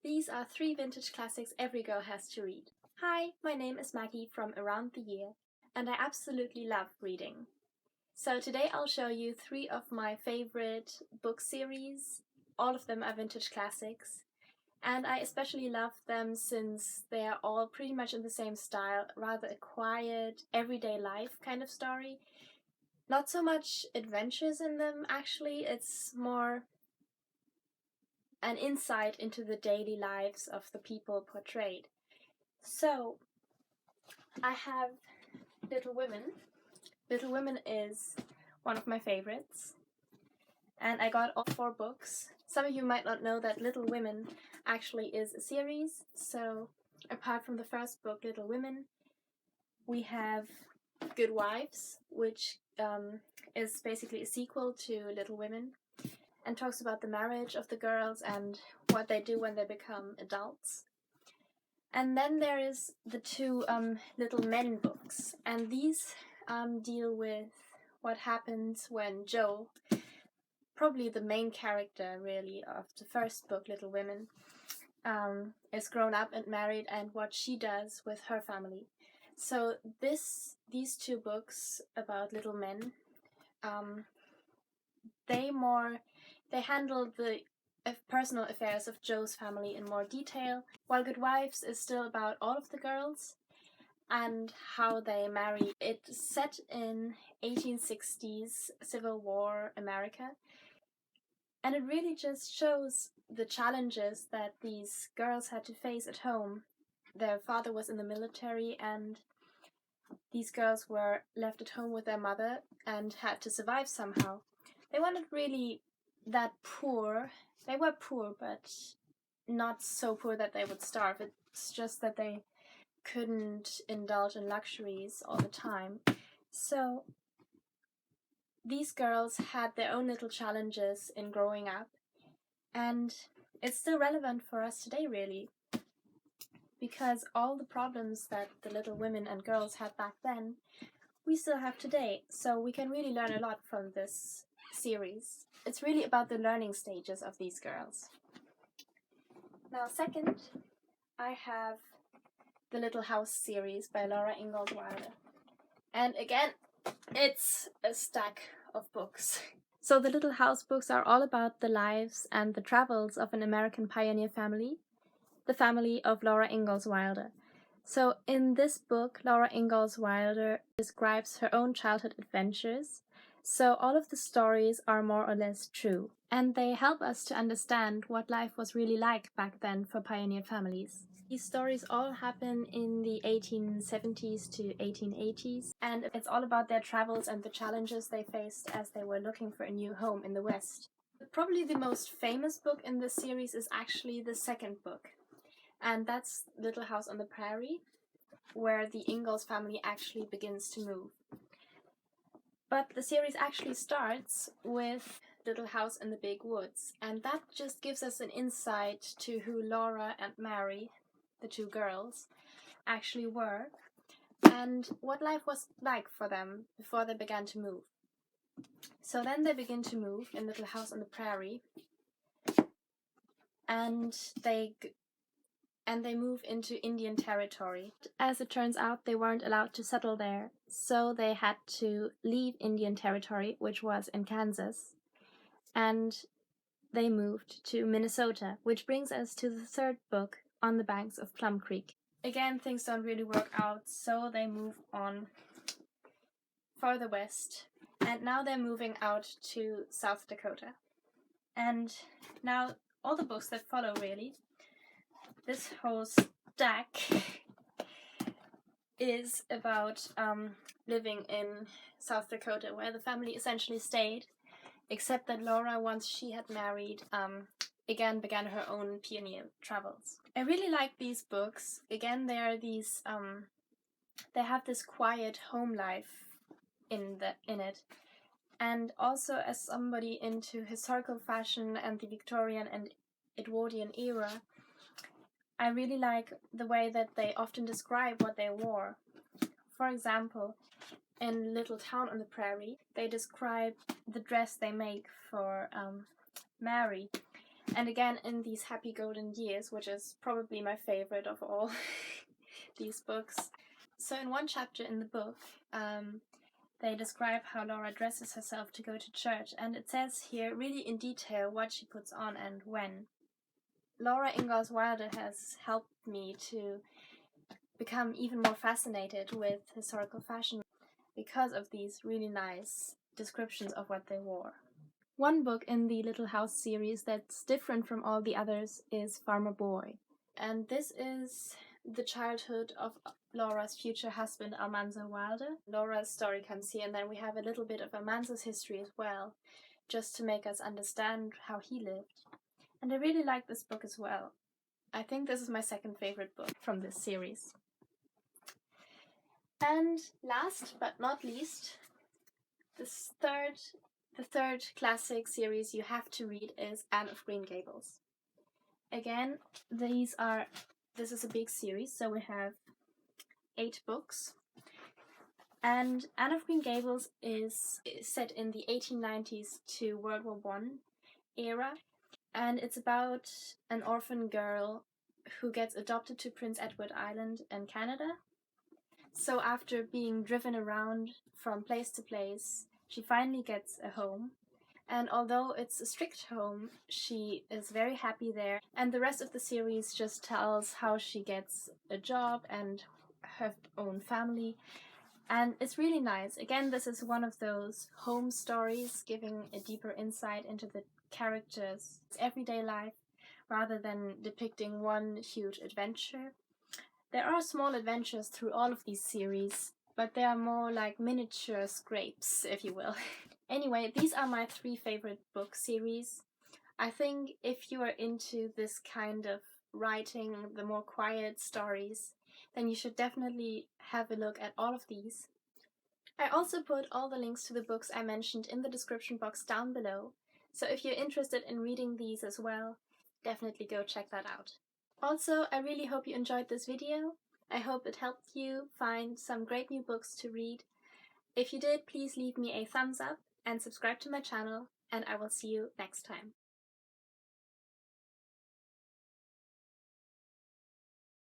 These are 3 vintage classics every girl has to read. Hi, my name is Maggie from Around the Year, and I absolutely love reading. So today I'll show you 3 of my favorite book series. All of them are vintage classics, and I especially love them since they are all pretty much in the same style, rather a quiet, everyday life kind of story. Not so much adventures in them, actually. It's more an insight into the daily lives of the people portrayed. So, I have Little Women. Little Women is one of my favorites, and I got all 4 books. Some of you might not know that Little Women actually is a series, so apart from the first book, Little Women, we have Good Wives, which is basically a sequel to Little Women, and talks about the marriage of the girls and what they do when they become adults. And then there is the 2 Little Men books, and these deal with what happens when Jo, probably the main character really of the first book, Little Women, is grown up and married, and what she does with her family. So these 2 books about Little Men, they handle the personal affairs of Jo's family in more detail, while Good Wives is still about all of the girls and how they marry. It's set in 1860s Civil War America, and it really just shows the challenges that these girls had to face at home. Their father was in the military, and these girls were left at home with their mother and had to survive somehow. They weren't really that poor. They were poor, but not so poor that they would starve. It's just that they couldn't indulge in luxuries all the time. So these girls had their own little challenges in growing up, and it's still relevant for us today, really, because all the problems that the Little Women and girls had back then, we still have today. So we can really learn a lot from this series. It's really about the learning stages of these girls. Now, second, I have the Little House series by Laura Ingalls Wilder. And again, it's a stack of books. So the Little House books are all about the lives and the travels of an American pioneer family, the family of Laura Ingalls Wilder. So in this book, Laura Ingalls Wilder describes her own childhood adventures. So all of the stories are more or less true, and they help us to understand what life was really like back then for pioneer families. These stories all happen in the 1870s to 1880s, and it's all about their travels and the challenges they faced as they were looking for a new home in the West. Probably the most famous book in this series is actually the second book, and that's Little House on the Prairie, where the Ingalls family actually begins to move. But the series actually starts with Little House in the Big Woods, and that just gives us an insight to who Laura and Mary, the 2 girls, actually were, and what life was like for them before they began to move. So then they begin to move in Little House on the Prairie, and they move into Indian territory. As it turns out, they weren't allowed to settle there, so they had to leave Indian territory, which was in Kansas, and they moved to Minnesota, which brings us to the third book, On the Banks of Plum Creek. Again, things don't really work out, so they move on farther west, and now they're moving out to South Dakota. And now all the books that follow, really, this whole stack is about living in South Dakota, where the family essentially stayed, except that Laura, once she had married, again began her own pioneer travels. I really like these books. Again, they are these they have this quiet home life in it. And also, as somebody into historical fashion and the Victorian and Edwardian era, I really like the way that they often describe what they wore. For example, in Little Town on the Prairie, they describe the dress they make for Mary. And again, in these happy golden years, which is probably my favorite of all these books. So in one chapter in the book, they describe how Laura dresses herself to go to church, and it says here really in detail what she puts on and when. Laura Ingalls Wilder has helped me to become even more fascinated with historical fashion because of these really nice descriptions of what they wore. One book in the Little House series that's different from all the others is Farmer Boy. And this is the childhood of Laura's future husband, Almanza Wilder. Laura's story comes here, and then we have a little bit of Almanza's history as well, just to make us understand how he lived. And I really like this book as well. I think this is my second favorite book from this series. And last but not least, the third classic series you have to read is Anne of Green Gables. Again, this is a big series, so we have 8 books. And Anne of Green Gables is set in the 1890s to World War I era, and it's about an orphan girl who gets adopted to Prince Edward Island in Canada. So after being driven around from place to place, she finally gets a home. And although it's a strict home, she is very happy there. And the rest of the series just tells how she gets a job and her own family. And it's really nice. Again, this is one of those home stories giving a deeper insight into the characters' everyday life rather than depicting one huge adventure. There are small adventures through all of these series, but they are more like miniature scrapes, if you will. Anyway, these are my 3 favorite book series. I think if you are into this kind of writing, the more quiet stories, then you should definitely have a look at all of these. I also put all the links to the books I mentioned in the description box down below, so if you're interested in reading these as well, definitely go check that out. Also, I really hope you enjoyed this video. I hope it helped you find some great new books to read. If you did, please leave me a thumbs up and subscribe to my channel, and I will see you next time.